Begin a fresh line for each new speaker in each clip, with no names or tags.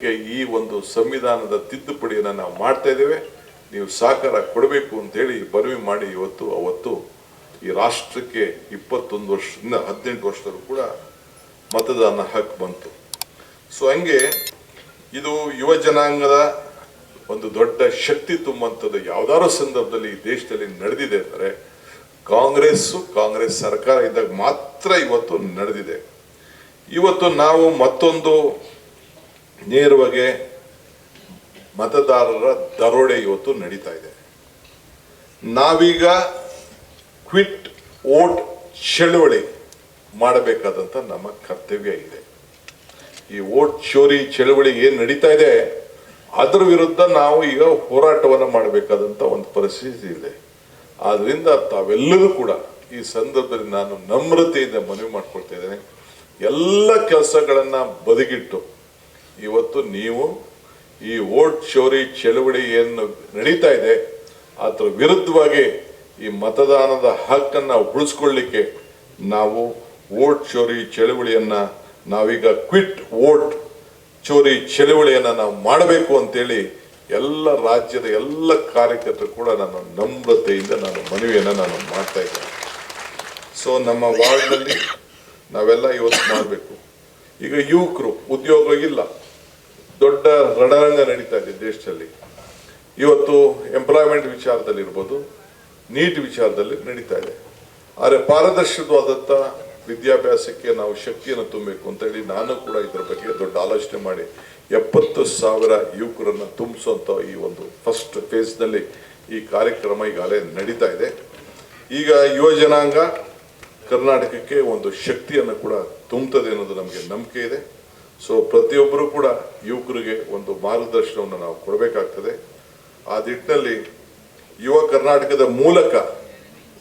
ಈ ಒಂದು ಸಂವಿಧಾನದ ತಿದ್ದುಪಡಿಯನ್ನು ನಾವು ಮಾಡ್ತಾ ಇದ್ದೇವೆ. ನೀವು ಸಹಕಾರ ಕೊಡಬೇಕು ಅಂತ ಹೇಳಿ ಮನವಿ ಮಾಡಿ ಅವತ್ತು ಈ ರಾಷ್ಟ್ರಕ್ಕೆ 21 ವರ್ಷದಿಂದ 18 ವರ್ಷದಲ್ಲೂ ಕೂಡ ಮತದಾನ ಹಕ್ಕು ಬಂತು. ಸೊ ಹಂಗೆ ಇದು ಯುವ ಜನಾಂಗದ ಒಂದು ದೊಡ್ಡ ಶಕ್ತಿ ತುಂಬುವಂಥದ್ದು ಯಾವ್ದಾದ್ರು ಸಂದರ್ಭದಲ್ಲಿ ಈ ದೇಶದಲ್ಲಿ ನಡೆದಿದೆ ಅಂದರೆ ಕಾಂಗ್ರೆಸ್ ಸರ್ಕಾರ ಇದ್ದಾಗ ಮಾತ್ರ ಇವತ್ತು ನಡೆದಿದೆ. ಇವತ್ತು ನಾವು ಮತ್ತೊಂದು ನೇರವಾಗಿ ಮತದಾರರ ದರೋಡೆ ಇವತ್ತು ನಡೀತಾ ಇದೆ. ನಾವೀಗ ಕ್ವಿಟ್ ವೋಟ್ ಚಳವಳಿ ಮಾಡಬೇಕಾದಂಥ ನಮ್ಮ ಕರ್ತವ್ಯ ಇದೆ. ಈ ವೋಟ್ ಚೋರಿ ಚಳವಳಿ ಏನು ನಡೀತಾ ಇದೆ ಅದರ ವಿರುದ್ಧ ನಾವು ಈಗ ಹೋರಾಟವನ್ನು ಮಾಡಬೇಕಾದಂಥ ಒಂದು ಪರಿಸ್ಥಿತಿ ಇದೆ. ಆದ್ರಿಂದ ತಾವೆಲ್ಲರೂ ಕೂಡ ಈ ಸಂದರ್ಭದಲ್ಲಿ ನಾನು ನಮ್ರತೆಯಿಂದ ಮನವಿ ಮಾಡ್ಕೊಳ್ತಾ ಇದ್ದೇನೆ. ಎಲ್ಲ ಕೆಲಸಗಳನ್ನು ಬದಿಗಿಟ್ಟು ಇವತ್ತು ನೀವು ಈ ವೋಟ್ ಚೋರಿ ಚಳವಳಿ ಏನು ನಡೀತಾ ಇದೆ ಅದರ ವಿರುದ್ಧವಾಗಿ ಈ ಮತದಾನದ ಹಕ್ಕನ್ನು ಉಳಿಸ್ಕೊಳ್ಳಿಕ್ಕೆ ನಾವು ವೋಟ್ ಚೋರಿ ಚಳವಳಿಯನ್ನು ನಾವೀಗ ಕ್ವಿಟ್ ವೋಟ್ ಚೋರಿ ಚಳವಳಿಯನ್ನು ನಾವು ಮಾಡಬೇಕು ಅಂತೇಳಿ ಎಲ್ಲ ರಾಜ್ಯದ ಎಲ್ಲ ಕಾರ್ಯಕರ್ತರು ಕೂಡ ನಾನು ನಮ್ರತೆಯಿಂದ ಮನವಿಯನ್ನು ಮಾಡ್ತಾ ಇದ್ದೇನೆ. ಸೊ ನಮ್ಮ ವಾರ್ಡ್ನಲ್ಲಿ ನಾವೆಲ್ಲ ಇವತ್ತು ಮಾಡಬೇಕು. ಈಗ ಯುವಕರು ಉದ್ಯೋಗ ಇಲ್ಲ, ದೊಡ್ಡ ರಣರಂಗ ನಡೀತಾ ಇದೆ ದೇಶದಲ್ಲಿ. ಇವತ್ತು ಎಂಪ್ಲಾಯ್ಮೆಂಟ್ ವಿಚಾರದಲ್ಲಿ ಇರ್ಬೋದು, ನೀಟ್ ವಿಚಾರದಲ್ಲಿ ನಡೀತಾ ಇದೆ. ಆದರೆ ಪಾರದರ್ಶಕವಾದಂಥ ವಿದ್ಯಾಭ್ಯಾಸಕ್ಕೆ ನಾವು ಶಕ್ತಿಯನ್ನು ತುಂಬಬೇಕು ಅಂತೇಳಿ ನಾನು ಕೂಡ ಇದರ ಬಗ್ಗೆ ದೊಡ್ಡ ಆಲೋಚನೆ ಮಾಡಿ 70,000 ಯುವಕರನ್ನು ತುಂಬಿಸುವಂಥ ಈ ಒಂದು ಫಸ್ಟ್ ಫೇಸ್ನಲ್ಲಿ ಈ ಕಾರ್ಯಕ್ರಮ ಈಗಾಗಲೇ ನಡೀತಾ ಇದೆ. ಈಗ ಯುವ ಜನಾಂಗ ಕರ್ನಾಟಕಕ್ಕೆ ಒಂದು ಶಕ್ತಿಯನ್ನು ಕೂಡ ತುಂಬುತ್ತದೆ ಅನ್ನೋದು ನಮಗೆ ನಂಬಿಕೆ ಇದೆ. ಸೊ ಪ್ರತಿಯೊಬ್ಬರು ಕೂಡ ಯುವಕರಿಗೆ ಒಂದು ಮಾರ್ಗದರ್ಶನವನ್ನು ನಾವು ಕೊಡಬೇಕಾಗ್ತದೆ. ಆ ನಿಟ್ಟಿನಲ್ಲಿ ಯುವ ಕರ್ನಾಟಕದ ಮೂಲಕ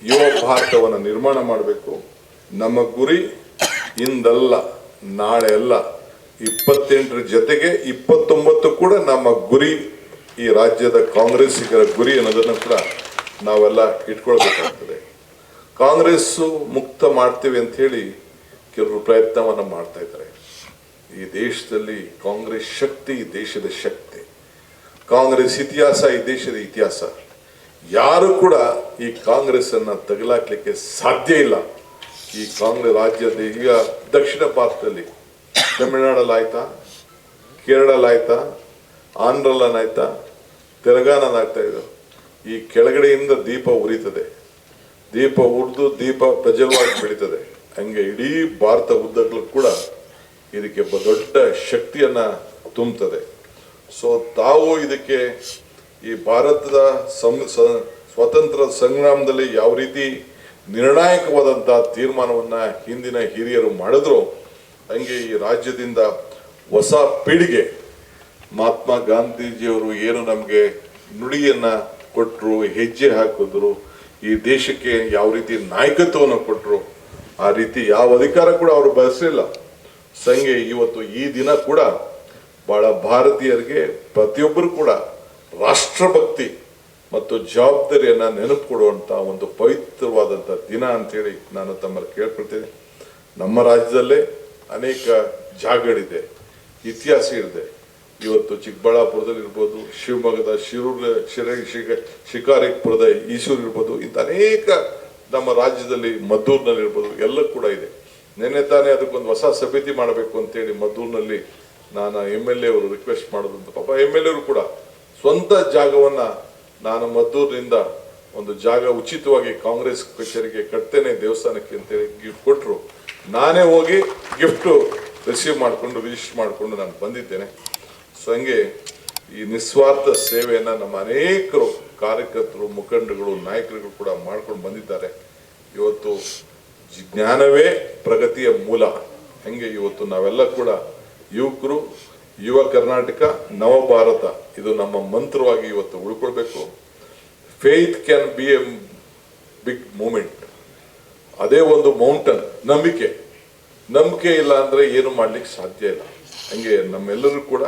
ಯುವ ಭಾರತವನ್ನು ನಿರ್ಮಾಣ ಮಾಡಬೇಕು. ನಮ್ಮ ಗುರಿ ಇಂದಲ್ಲ ನಾಳೆ ಅಲ್ಲ, 28 ಜೊತೆಗೆ 29 ಕೂಡ ನಮ್ಮ ಗುರಿ, ಈ ರಾಜ್ಯದ ಕಾಂಗ್ರೆಸ್ಸಿಗರ ಗುರಿ ಅನ್ನೋದನ್ನು ಕೂಡ ನಾವೆಲ್ಲ ಇಟ್ಕೊಳ್ಬೇಕಾಗ್ತದೆ. ಕಾಂಗ್ರೆಸ್ಸು ಮುಕ್ತ ಮಾಡ್ತೀವಿ ಅಂತ ಹೇಳಿ ಕೆಲವರು ಪ್ರಯತ್ನವನ್ನು ಮಾಡ್ತಾ ಇದ್ದಾರೆ. ಈ ದೇಶದಲ್ಲಿ ಕಾಂಗ್ರೆಸ್ ಶಕ್ತಿ ಈ ದೇಶದ ಶಕ್ತಿ, ಕಾಂಗ್ರೆಸ್ ಇತಿಹಾಸ ಈ ದೇಶದ ಇತಿಹಾಸ. ಯಾರು ಕೂಡ ಈ ಕಾಂಗ್ರೆಸ್ ಅನ್ನ ತಗಲಾಕ್ಲಿಕ್ಕೆ ಸಾಧ್ಯ ಇಲ್ಲ. ಈ ಕಾಂಗ್ರೆಸ್ ರಾಜ್ಯದ ಈಗ ದಕ್ಷಿಣ ಭಾರತದಲ್ಲಿ ತಮಿಳುನಾಡಲ್ಲಿ ಆಯ್ತಾ, ಕೇರಳಲ್ಲಾಯ್ತಾ, ಆಂಧ್ರಲ್ಲಾಯ್ತಾ, ತೆಲಂಗಾಣದಾಗ್ತಾ ಇದೆ. ಈ ಕೆಳಗಡೆಯಿಂದ ದೀಪ ಉರಿತದೆ, ದೀಪ ಉರಿದು ದೀಪ ಪ್ರಜ್ವಲವಾಗಿ ಬೆಳೀತದೆ. ಹಂಗೆ ಇಡೀ ಭಾರತ ಉದ್ದಗಲೂ ಕೂಡ ಇದಕ್ಕೆ ದೊಡ್ಡ ಶಕ್ತಿಯನ್ನ ತುಂಬುತ್ತದೆ. ಸೊ ತಾವು ಇದಕ್ಕೆ ಈ ಭಾರತದ ಸ್ವತಂತ್ರ ಸಂಗ್ರಾಮದಲ್ಲಿ ಯಾವ ರೀತಿ ನಿರ್ಣಾಯಕವಾದಂಥ ತೀರ್ಮಾನವನ್ನ ಹಿಂದಿನ ಹಿರಿಯರು ಮಾಡಿದ್ರು, ಹಂಗೆ ಈ ರಾಜ್ಯದಿಂದ ಹೊಸ ಪೀಳಿಗೆ ಮಹಾತ್ಮ ಗಾಂಧೀಜಿಯವರು ಏನು ನಮಗೆ ನುಡಿಯನ್ನ ಕೊಟ್ಟರು, ಹೆಜ್ಜೆ ಹಾಕಿದ್ರು, ಈ ದೇಶಕ್ಕೆ ಯಾವ ರೀತಿ ನಾಯಕತ್ವವನ್ನು ಕೊಟ್ಟರು, ಆ ರೀತಿ ಯಾವ ಅಧಿಕಾರ ಕೂಡ ಅವರು ಬಯಸಲಿಲ್ಲ. ಸಂಗೆ ಇವತ್ತು ಈ ದಿನ ಕೂಡ ಬಹಳ ಭಾರತೀಯರಿಗೆ ಪ್ರತಿಯೊಬ್ಬರು ಕೂಡ ರಾಷ್ಟ್ರಭಕ್ತಿ ಮತ್ತು ಜವಾಬ್ದಾರಿಯನ್ನ ನೆನಪು ಕೊಡುವಂತ ಒಂದು ಪವಿತ್ರವಾದಂಥ ದಿನ ಅಂತೇಳಿ ನಾನು ತಮ್ಮಲ್ಲಿ ಕೇಳ್ಕೊಳ್ತೇನೆ. ನಮ್ಮ ರಾಜ್ಯದಲ್ಲೇ ಅನೇಕ ಜಾಗಗಳಿದೆ, ಇತಿಹಾಸ ಇದೆ. ಇವತ್ತು ಚಿಕ್ಕಬಳ್ಳಾಪುರದಲ್ಲಿ ಇರ್ಬೋದು, ಶಿವಮೊಗ್ಗದ ಶಿಕಾರಿಪುರದ ಈಸೂರು ಇರ್ಬೋದು, ಇಂಥ ಅನೇಕ ನಮ್ಮ ರಾಜ್ಯದಲ್ಲಿ ಮದ್ದೂರಿನಲ್ಲಿ ಇರ್ಬೋದು, ಎಲ್ಲ ಕೂಡ ಇದೆ. ನಿನ್ನೆ ತಾನೇ ಅದಕ್ಕೊಂದು ಹೊಸ ಸಮಿತಿ ಮಾಡಬೇಕು ಅಂತೇಳಿ ಮದ್ದೂರಿನಲ್ಲಿ ನಾನು MLA ಅವರು ರಿಕ್ವೆಸ್ಟ್ ಮಾಡೋದಂತ. ಪಾಪ MLA ಅವರು ಕೂಡ ಸ್ವಂತ ಜಾಗವನ್ನ ನಾನು ಮದ್ದೂರಿನಿಂದ ಒಂದು ಜಾಗ ಉಚಿತವಾಗಿ ಕಾಂಗ್ರೆಸ್ ಕಚೇರಿಗೆ ಕಟ್ತೇನೆ ದೇವಸ್ಥಾನಕ್ಕೆ ಅಂತೇಳಿ ಗಿಫ್ಟ್ ಕೊಟ್ಟರು. ನಾನೇ ಹೋಗಿ ಗಿಫ್ಟು ರಿಸೀವ್ ಮಾಡಿಕೊಂಡು ರಿಜಿಸ್ಟರ್ ಮಾಡಿಕೊಂಡು ನಾನು ಬಂದಿದ್ದೇನೆ. ಸೊ ಹಂಗೆ ಈ ನಿಸ್ವಾರ್ಥ ಸೇವೆಯನ್ನು ನಮ್ಮ ಅನೇಕರು ಕಾರ್ಯಕರ್ತರು, ಮುಖಂಡಗಳು, ನಾಯಕರುಗಳು ಕೂಡ ಮಾಡ್ಕೊಂಡು ಬಂದಿದ್ದಾರೆ. ಇವತ್ತು ಜ್ಞಾನವೇ ಪ್ರಗತಿಯ ಮೂಲ. ಹಂಗೆ ಇವತ್ತು ನಾವೆಲ್ಲ ಕೂಡ ಯುವಕರು, ಯುವ ಕರ್ನಾಟಕ, ನವಭಾರತ, ಇದು ನಮ್ಮ ಮಂತ್ರವಾಗಿ ಇವತ್ತು ಉಳ್ಕೊಳ್ಬೇಕು. Faith can be a big moment. ಅದೇ ಒಂದು ಮೌಂಟನ್. ನಂಬಿಕೆ ಇಲ್ಲ ಅಂದ್ರೆ ಏನು ಮಾಡ್ಲಿಕ್ಕೆ ಸಾಧ್ಯ ಇಲ್ಲ. ಹಂಗೆ ನಮ್ಮೆಲ್ಲರೂ ಕೂಡ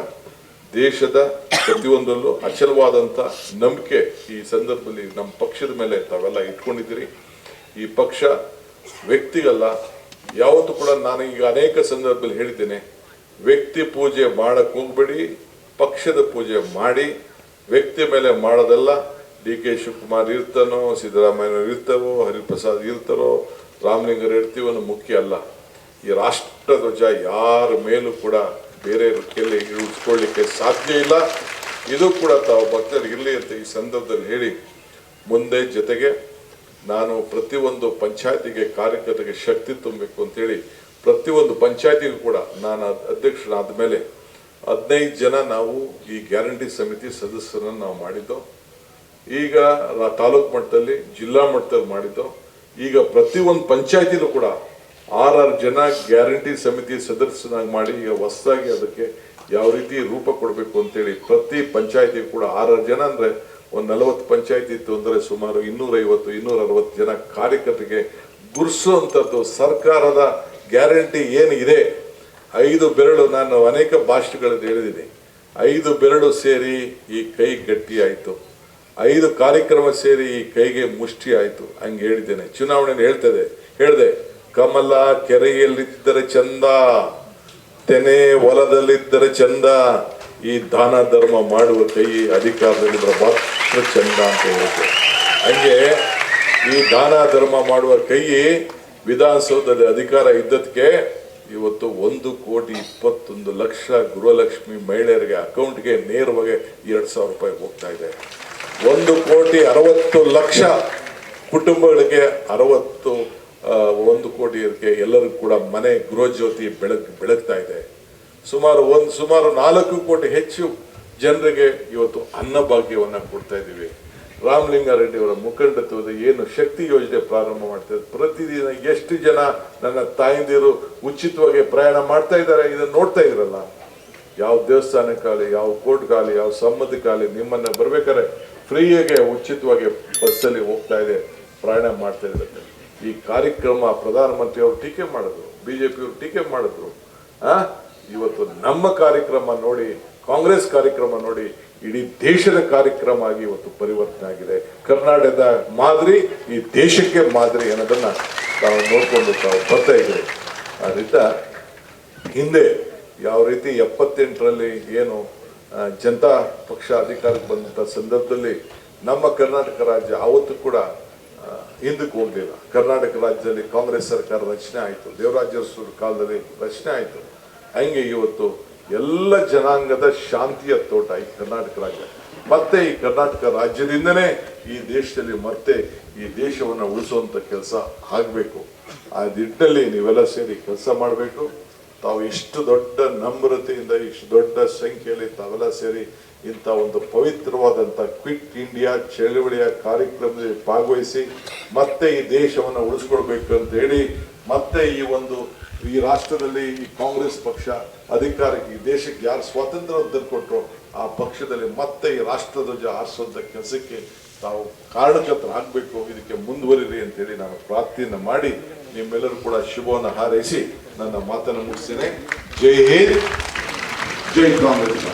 ದೇಶದ ಪ್ರತಿಯೊಂದರಲ್ಲೂ ಅಚಲವಾದಂಥ ನಂಬಿಕೆ ಈ ಸಂದರ್ಭದಲ್ಲಿ ನಮ್ಮ ಪಕ್ಷದ ಮೇಲೆ ತಾವೆಲ್ಲ ಇಟ್ಕೊಂಡಿದ್ದೀರಿ. ಈ ಪಕ್ಷ ವ್ಯಕ್ತಿಗಲ್ಲ, ಯಾವತ್ತೂ ಕೂಡ ನಾನು ಈಗ ಅನೇಕ ಸಂದರ್ಭದಲ್ಲಿ ಹೇಳಿದ್ದೇನೆ, ವ್ಯಕ್ತಿ ಪೂಜೆ ಮಾಡಕ್ ಹೋಗ್ಬೇಡಿ, ಪಕ್ಷದ ಪೂಜೆ ಮಾಡಿ. ವ್ಯಕ್ತಿ ಮೇಲೆ ಮಾಡೋದಲ್ಲ. ಡಿ ಕೆ ಶಿವಕುಮಾರ್ ಇರ್ತಾನೋ, ಸಿದ್ದರಾಮಯ್ಯ ಇರ್ತಾರೋ, ಹರಿಪ್ರಸಾದ್ ಇರ್ತಾರೋ, ರಾಮಲಿಂಗರು ಇರ್ತೀವೋ ಅನ್ನೋ ಮುಖ್ಯ ಅಲ್ಲ. ಈ ರಾಷ್ಟ್ರಧ್ವಜ ಯಾರ ಮೇಲೂ ಕೂಡ ಬೇರೆ ಕೆಲ್ಲಿ ಇಳಿಸ್ಕೊಳ್ಳಿಕ್ಕೆ ಸಾಧ್ಯ ಇಲ್ಲ. ಇದು ಕೂಡ ತಾವು ಭಕ್ತರಿಗೆ ಇರಲಿ ಅಂತ ಈ ಸಂದರ್ಭದಲ್ಲಿ ಹೇಳಿ, ಮುಂದೆ ಜೊತೆಗೆ ನಾನು ಪ್ರತಿಯೊಂದು ಪಂಚಾಯತಿಗೆ ಕಾರ್ಯಕರ್ತರಿಗೆ ಶಕ್ತಿ ತುಂಬಬೇಕು ಅಂತೇಳಿ ಪ್ರತಿಯೊಂದು ಪಂಚಾಯತಿಗೂ ಕೂಡ ನಾನು ಅಧ್ಯಕ್ಷರಾದ ಮೇಲೆ 15 ಜನ ನಾವು ಈ ಗ್ಯಾರಂಟಿ ಸಮಿತಿ ಸದಸ್ಯರನ್ನು ನಾವು ಮಾಡಿದ್ದು. ಈಗ ತಾಲೂಕು ಮಟ್ಟದಲ್ಲಿ, ಜಿಲ್ಲಾ ಮಟ್ಟದಲ್ಲಿ ಮಾಡಿದ್ದು. ಈಗ ಪ್ರತಿಯೊಂದು ಪಂಚಾಯತಿಲೂ ಕೂಡ 6 ಜನ ಗ್ಯಾರಂಟಿ ಸಮಿತಿ ಸದಸ್ಯನಾಗಿ ಮಾಡಿ ಈಗ ಹೊಸದಾಗಿ ಅದಕ್ಕೆ ಯಾವ ರೀತಿ ರೂಪ ಕೊಡಬೇಕು ಅಂತೇಳಿ ಪ್ರತಿ ಪಂಚಾಯತಿಗೂ ಕೂಡ 6 ಜನ ಅಂದರೆ ಒಂದು 40 ಪಂಚಾಯತಿ ಇತ್ತು ಅಂದರೆ ಸುಮಾರು 250-260 ಜನ ಕಾರ್ಯಕರ್ತರಿಗೆ ಗುರ್ಸುವಂಥದ್ದು ಸರ್ಕಾರದ ಗ್ಯಾರಂಟಿ ಏನಿದೆ. 5 ಬೆರಳು, ನಾನು ಅನೇಕ ಭಾಷೆಗಳಲ್ಲಿ ಹೇಳಿದ್ದೀನಿ, 5 ಬೆರಳು ಸೇರಿ ಈ ಕೈ ಗಟ್ಟಿ ಆಯಿತು, 5 ಕಾರ್ಯಕ್ರಮ ಸೇರಿ ಈ ಕೈಗೆ ಮುಷ್ಟಿ ಆಯಿತು. ಹಂಗೆ ಹೇಳಿದ್ದೇನೆ. ಚುನಾವಣೆಯಲ್ಲಿ ಹೇಳಿದೆ, ಕಮಲ ಕೆರೆಯಲ್ಲಿದ್ದರೆ ಚಂದ, ತೆನೆ ಹೊಲದಲ್ಲಿದ್ದರೆ ಚಂದ, ಈ ದಾನ ಧರ್ಮ ಮಾಡುವ ಕೈ ಅಧಿಕಾರದಲ್ಲಿದ್ದರೆ ಮಾತ್ರ ಚಂದ ಅಂತ ಹೇಳಿದೆ. ಹಂಗೆ ಈ ದಾನ ಧರ್ಮ ಮಾಡುವ ಕೈ ವಿಧಾನಸೌಧದಲ್ಲಿ ಅಧಿಕಾರ ಇದ್ದದಕ್ಕೆ ಇವತ್ತು 1,21,00,000 ಗೃಹಲಕ್ಷ್ಮಿ ಮಹಿಳೆಯರಿಗೆ ಅಕೌಂಟ್ಗೆ ನೇರವಾಗಿ 2,000 ರೂಪಾಯಿ ಹೋಗ್ತಾ ಇದೆ. 1,60,00,000 ಕುಟುಂಬಗಳಿಗೆ 1 ಕೋಟಿ ಎಲ್ಲರಿಗೂ ಕೂಡ ಮನೆ ಗೃಹ ಜ್ಯೋತಿ ಬೆಳಗ್ತಾ ಇದೆ. ಸುಮಾರು 4 ಕೋಟಿ ಹೆಚ್ಚು ಜನರಿಗೆ ಇವತ್ತು ಅನ್ನಭಾಗ್ಯವನ್ನು ಕೊಡ್ತಾ ಇದ್ದೀವಿ. ರಾಮಲಿಂಗಾರೆಡ್ಡಿ ಅವರ ಮುಖಂಡತ್ವದ ಏನು ಶಕ್ತಿ ಯೋಜನೆ ಪ್ರಾರಂಭ ಮಾಡ್ತಾ ಇದ್ದಾರೆ. ಪ್ರತಿದಿನ ಎಷ್ಟು ಜನ ನನ್ನ ತಾಯಂದಿರು ಉಚಿತವಾಗಿ ಪ್ರಯಾಣ ಮಾಡ್ತಾ ಇದ್ದಾರೆ, ಇದನ್ನು ನೋಡ್ತಾ ಇದ್ರಲ್ಲ. ಯಾವ ದೇವಸ್ಥಾನಕ್ಕಾಗಲಿ, ಯಾವ ಕೋರ್ಟ್ಗಾಗಲಿ, ಯಾವ ಸಂಬಂಧಕ್ಕಾಗಲಿ ನಿಮ್ಮನ್ನು ಬರ್ಬೇಕಾದ್ರೆ ಫ್ರೀಯಾಗೆ ಉಚಿತವಾಗಿ ಬಸ್ಸಲ್ಲಿ ಹೋಗ್ತಾ ಇದೆ, ಪ್ರಯಾಣ ಮಾಡ್ತಾ ಇದ್ದಾರೆ. ಈ ಕಾರ್ಯಕ್ರಮ ಪ್ರಧಾನಮಂತ್ರಿ ಅವರು ಟೀಕೆ ಮಾಡಿದ್ರು, ಬಿಜೆಪಿಯವರು ಟೀಕೆ ಮಾಡಿದ್ರು. ಇವತ್ತು ನಮ್ಮ ಕಾರ್ಯಕ್ರಮ ನೋಡಿ, ಕಾಂಗ್ರೆಸ್ ಕಾರ್ಯಕ್ರಮ ನೋಡಿ, ಇಡೀ ದೇಶದ ಕಾರ್ಯಕ್ರಮ ಆಗಿ ಇವತ್ತು ಪರಿವರ್ತನೆ ಆಗಿದೆ. ಕರ್ನಾಟಕದ ಮಾದರಿ ಈ ದೇಶಕ್ಕೆ ಮಾದರಿ ಅನ್ನೋದನ್ನ ನಾವು ನೋಡಿಕೊಂಡು ತಾವು ಬರ್ತಾ ಇದ್ದೀವಿ. ಅದರಿಂದ ಹಿಂದೆ ಯಾವ ರೀತಿ 78ರಲ್ಲಿ ಏನು ಜನತಾ ಪಕ್ಷ ಅಧಿಕಾರಕ್ಕೆ ಬಂದಂಥ ಸಂದರ್ಭದಲ್ಲಿ ನಮ್ಮ ಕರ್ನಾಟಕ ರಾಜ್ಯ ಆವತ್ತು ಕೂಡ ಹಿಂದಕ್ಕೆ ಹೋಗಲಿಲ್ಲ. ಕರ್ನಾಟಕ ರಾಜ್ಯದಲ್ಲಿ ಕಾಂಗ್ರೆಸ್ ಸರ್ಕಾರ ರಚನೆ ಆಯಿತು, ದೇವರಾಜ ಅರಸರ ಕಾಲದಲ್ಲಿ ರಚನೆ ಆಯಿತು. ಹಂಗೆ ಇವತ್ತು ಎಲ್ಲ ಜನಾಂಗದ ಶಾಂತಿಯ ತೋಟ ಈ ಕರ್ನಾಟಕ ರಾಜ್ಯ. ಮತ್ತೆ ಈ ಕರ್ನಾಟಕ ರಾಜ್ಯದಿಂದನೇ ಈ ದೇಶದಲ್ಲಿ ಮತ್ತೆ ಈ ದೇಶವನ್ನು ಉಳಿಸುವಂಥ ಕೆಲಸ ಆಗಬೇಕು. ಆ ನಿಟ್ಟಿನಲ್ಲಿ ನೀವೆಲ್ಲ ಸೇರಿ ಕೆಲಸ ಮಾಡಬೇಕು. ತಾವು ಇಷ್ಟು ದೊಡ್ಡ ನಮ್ರತೆಯಿಂದ, ಇಷ್ಟು ದೊಡ್ಡ ಸಂಖ್ಯೆಯಲ್ಲಿ ತಾವೆಲ್ಲ ಸೇರಿ ಇಂಥ ಒಂದು ಪವಿತ್ರವಾದಂಥ ಕ್ವಿಟ್ ಇಂಡಿಯಾ ಚಳವಳಿಯ ಕಾರ್ಯಕ್ರಮದಲ್ಲಿ ಭಾಗವಹಿಸಿ ಮತ್ತೆ ಈ ದೇಶವನ್ನು ಉಳಿಸ್ಕೊಳ್ಬೇಕು ಅಂತ ಹೇಳಿ, ಮತ್ತೆ ಈ ರಾಷ್ಟ್ರದಲ್ಲಿ ಈ ಕಾಂಗ್ರೆಸ್ ಪಕ್ಷ ಅಧಿಕಾರಕ್ಕೆ, ಈ ದೇಶಕ್ಕೆ ಯಾರು ಸ್ವಾತಂತ್ರ್ಯ ತಂದುಕೊಟ್ರು ಆ ಪಕ್ಷದಲ್ಲಿ ಮತ್ತೆ ಈ ರಾಷ್ಟ್ರಧ್ವಜ ಹಾರಿಸುವಂಥ ಕೆಲಸಕ್ಕೆ ತಾವು ಕಾರಣಕರ್ತರಾಗಬೇಕು. ಇದಕ್ಕೆ ಮುಂದುವರಿರಿ ಅಂತೇಳಿ ನಾನು ಪ್ರಾರ್ಥನೆ ಮಾಡಿ ನಿಮ್ಮೆಲ್ಲರೂ ಕೂಡ ಶುಭವನ್ನು ಹಾರೈಸಿ ನನ್ನ ಮಾತನ್ನು ಮುಗಿಸ್ತೇನೆ. ಜೈ ಹಿಂದ್, ಜೈ ಕಾಂಗ್ರೆಸ್.